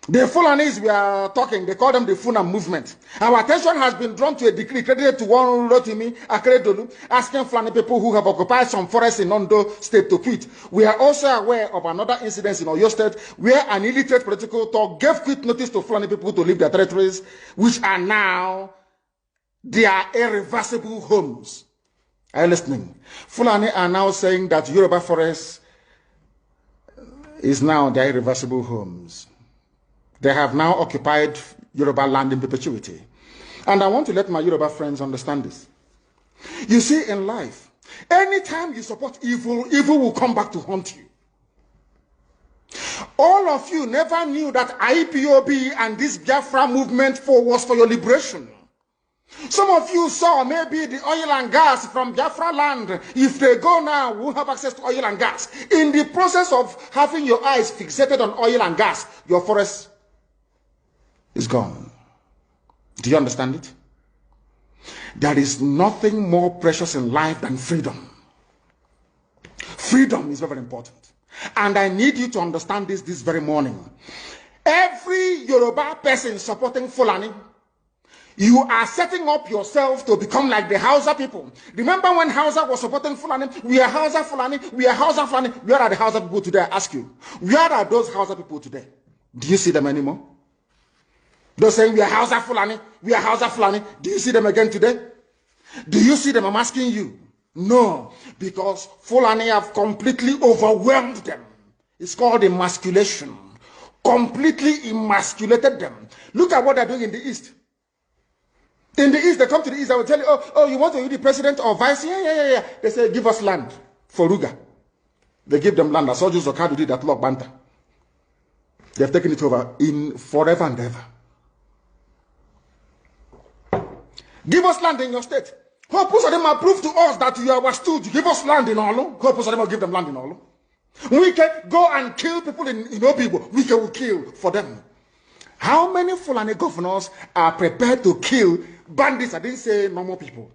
The Fulanis we are talking, they call them the Funa movement. Our attention has been drawn to a decree credited to one Rotimi Akredolu, asking Fulani people who have occupied some forests in Ondo State to quit. We are also aware of another incident in Oyo State where an illiterate political talk gave quit notice to Fulani people to leave their territories, which are now their irreversible homes. Are you listening? Fulani are now saying that Yoruba forest is now their irreversible homes. They have now occupied Yoruba land in perpetuity. And I want to let my Yoruba friends understand this. You see, in life, anytime you support evil, evil will come back to haunt you. All of you never knew that IPOB and this Biafra movement was for your liberation. Some of you saw maybe the oil and gas from Biafra land. If they go now, we won't have access to oil and gas. In the process of having your eyes fixated on oil and gas, your forest is gone. Do you understand it? There is nothing more precious in life than freedom. Freedom is very important. And I need you to understand this very morning. Every Yoruba person supporting Fulani, you are setting up yourself to become like the Hausa people. Remember when Hausa was supporting Fulani? We are Hausa Fulani, we are Hausa Fulani. Where are the Hausa people today? I ask you. Where are those Hausa people today? Do you see them anymore? They're saying we are Hausa Fulani, we are Hausa Fulani. Do you see them again today? Do you see them? I'm asking you. No, because Fulani have completely overwhelmed them. It's called emasculation. Completely emasculated them. Look at what they're doing in the East. In the East, they come to the East, I will tell you, oh, you want to be the president or vice? Yeah. They say, give us land for Ruga. They give them land. I saw Joseph Okado did that Lok Banta. They have taken it over in forever and ever. Give us land in your state. Hope of them prove to us that you are stood. Give us land in Olo. Hope of them will give them land in Olo. We can go and kill people in Obibo. We can kill for them. How many Fulani governors are prepared to kill bandits? I didn't say normal people.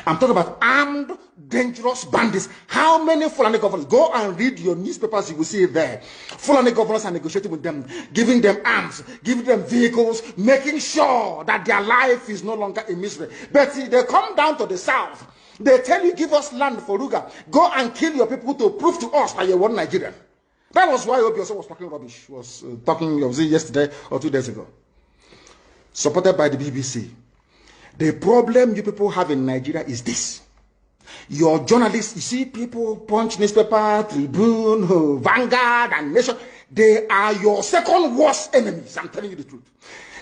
I'm talking about armed, dangerous bandits. How many Fulani governors? Go and read your newspapers, you will see it there. Fulani governors are negotiating with them, giving them arms, giving them vehicles, making sure that their life is no longer a misery. But see, they come down to the south. They tell you, give us land for Ruga. Go and kill your people to prove to us that you're one Nigerian. That was why Obi was talking rubbish. Was talking, was it yesterday or 2 days ago? Supported by the BBC. The problem you people have in Nigeria is this. Your journalists, you see people, Punch newspaper, Tribune, Vanguard, and Nation, they are your second worst enemies. I'm telling you the truth.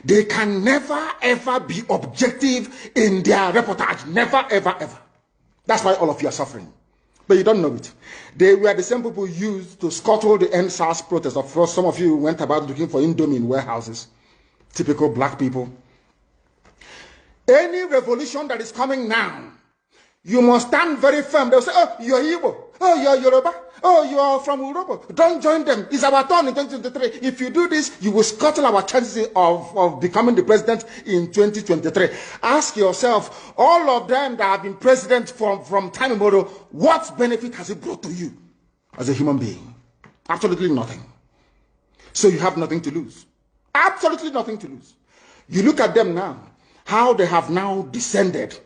They can never, ever be objective in their reportage. Never, ever, ever. That's why all of you are suffering. But you don't know it. They were the same people used to scuttle the NSAS protest. Of course, some of you went about looking for Indomie in warehouses. Typical black people. Any revolution that is coming now, you must stand very firm. They'll say, oh, you're Igbo. Oh, you're Yoruba. Oh, you're from Europe. Don't join them. It's our turn in 2023. If you do this, you will scuttle our chances of becoming the president in 2023. Ask yourself, all of them that have been president from time immemorial, what benefit has it brought to you as a human being? Absolutely nothing. So you have nothing to lose. Absolutely nothing to lose. You look at them now, how they have now descended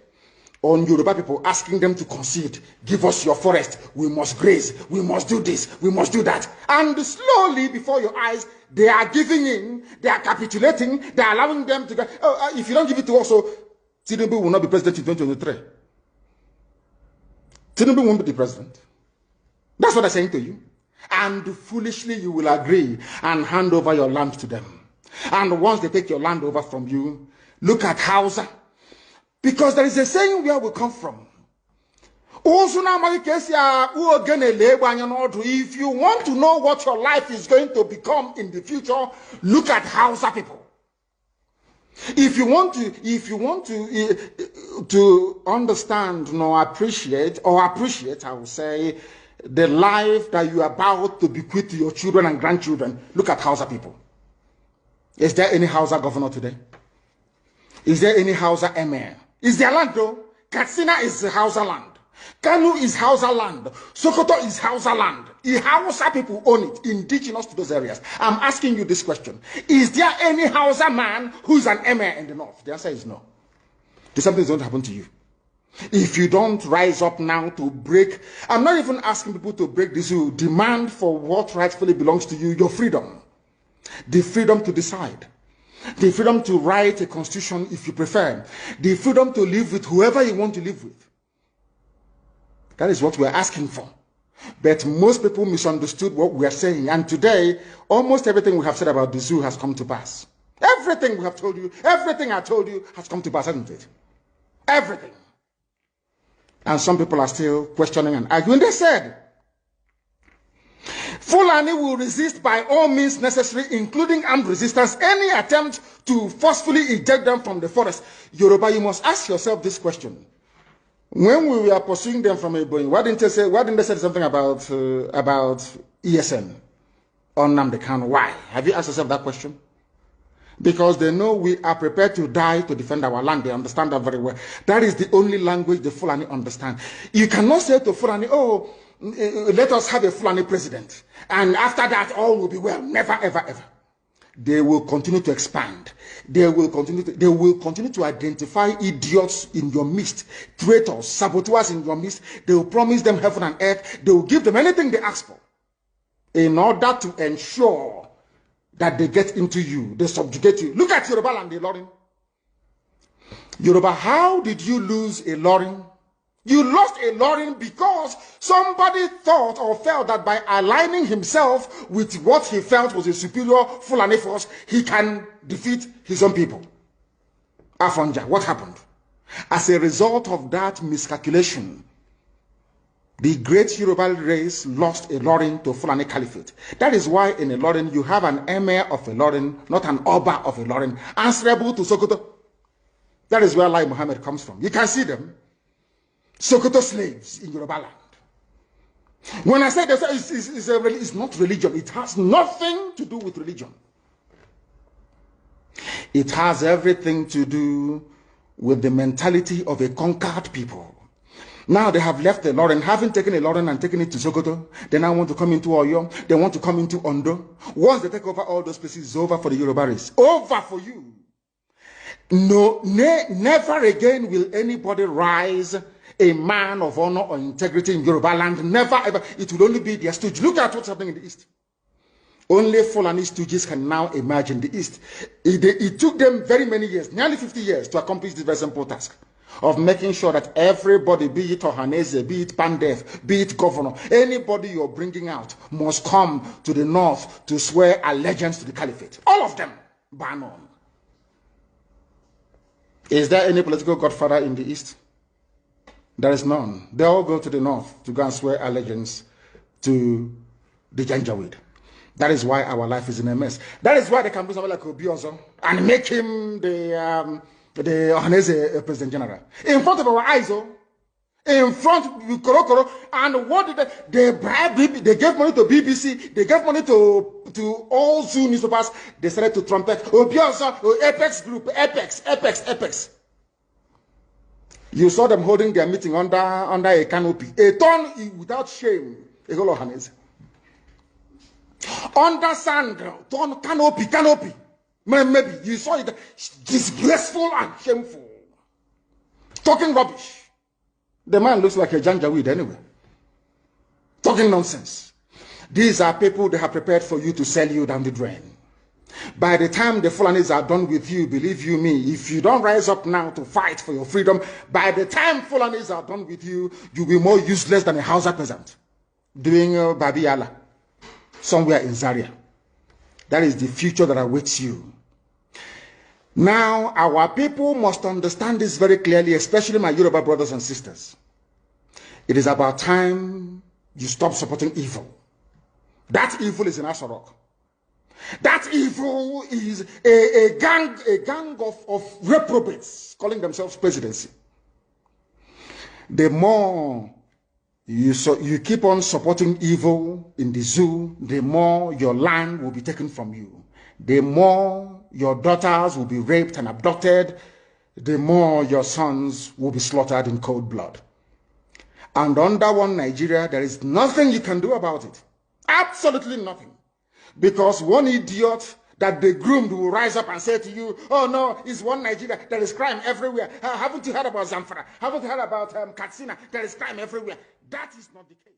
on Yoruba people, asking them to concede, give us your forest, we must graze, we must do this, we must do that. And slowly, before your eyes, they are giving in, they are capitulating, they are allowing them to go, if you don't give it to us, so Tinubu will not be president in 2023. Tinubu won't be the president. That's what I'm saying to you. And foolishly, you will agree and hand over your land to them. And once they take your land over from you, look at Hausa. Because there is a saying where we come from. If you want to know what your life is going to become in the future, look at Hausa people. If you want to understand, appreciate, I will say, the life that you are about to bequeath to your children and grandchildren, look at Hausa people. Is there any Hausa governor today? Is there any Hausa emir? Is there land though? Katsina is the Hausa land. Kanu is Hausa land. Sokoto is Hausa land. The Hausa people own it, indigenous to those areas. I'm asking you this question. Is there any Hausa man who's an emir in the north? The answer is no. Something is going to happen to you. If you don't rise up now to break, I'm not even asking people to break this rule. Demand for what rightfully belongs to you, your freedom. The freedom to decide. The freedom to write a constitution if you prefer. The freedom to live with whoever you want to live with. That is what we're asking for. But most people misunderstood what we are saying. And today, almost everything we have said about the zoo has come to pass. Everything we have told you, everything I told you has come to pass, hasn't it? Everything. And some people are still questioning and arguing. They said, Fulani will resist by all means necessary, including armed resistance, any attempt to forcefully eject them from the forest. Yoruba, you must ask yourself this question. When we were pursuing them from Ebonyi, why didn't they say something about ESN or Nnamdi Kanu? Why? Have you asked yourself that question? Because they know we are prepared to die to defend our land. They understand that very well. That is the only language the Fulani understand. You cannot say to Fulani, oh, let us have a Fulani president. And after that, all will be well. Never, ever, ever. They will continue to expand. They will continue to identify idiots in your midst, traitors, saboteurs in your midst. They will promise them heaven and earth. They will give them anything they ask for in order to ensure that they get into you, they subjugate you. Look at Yoruba land, Ilorin. Yoruba, how did you lose Ilorin? You lost Ilorin because somebody thought or felt that by aligning himself with what he felt was a superior Fulani force, he can defeat his own people. Afonja, what happened? As a result of that miscalculation, the great Yoruba race lost Ilorin to Fulani Caliphate. That is why in Ilorin you have an emir of Ilorin, not an Oba of Ilorin, answerable to Sokoto. That is where Lai Muhammad comes from. You can see them. Sokoto slaves in Yoruba land. When I say that, it's not religion. It has nothing to do with religion. It has everything to do with the mentality of a conquered people. Now they have left Ilorin, having taken Ilorin and taken it to Sokoto. They now want to come into Oyo. They want to come into Ondo. Once they take over all those places, it's over for the Yoruba race. Over for you. No, never again will anybody rise a man of honor or integrity in Yoruba land. Never ever. It will only be their stooge. Look at what's happening in the East. Only Fulani stooges can now emerge in the East. It took them very many years, nearly 50 years, to accomplish this very simple task of making sure that everybody, be it Ohanese, be it Pandef, be it governor, anybody you're bringing out must come to the north to swear allegiance to the caliphate. All of them, bar none. Is there any political godfather in the East? There is none. They all go to the north to go and swear allegiance to the Janjaweed. That is why our life is in a mess. That is why they can bring somebody like Obiozo and make him the Ohanese President General. In front of our eyes, in front of Korokoro. And what did they bribe? They gave money to BBC. They gave money to all Zoo newspapers. They started to trumpet. Obiozo, Apex Group, Apex. You saw them holding their meeting under a canopy. A ton without shame. A whole Ohanese. Under sand, ton canopy. Maybe you saw it disgraceful and shameful. Talking rubbish. The man looks like a Janjaweed anyway. Talking nonsense. These are people they have prepared for you to sell you down the drain. By the time the Fulanis are done with you, believe you me, if you don't rise up now to fight for your freedom, by the time Fulanis are done with you, you'll be more useless than a Hausa peasant doing Babiala somewhere in Zaria. That is the future that awaits you. Now, our people must understand this very clearly, especially my Yoruba brothers and sisters. It is about time you stop supporting evil. That evil is in Asarok. That evil is a gang of reprobates calling themselves presidency. The more you keep on supporting evil in the zoo, the more your land will be taken from you. The more your daughters will be raped and abducted, the more your sons will be slaughtered in cold blood. And under one Nigeria, there is nothing you can do about it. Absolutely nothing. Because one idiot that they groomed will rise up and say to you, oh no, it's one Nigeria, there is crime everywhere. Haven't you heard about Zamfara? Haven't you heard about Katsina? There is crime everywhere. That is not the case.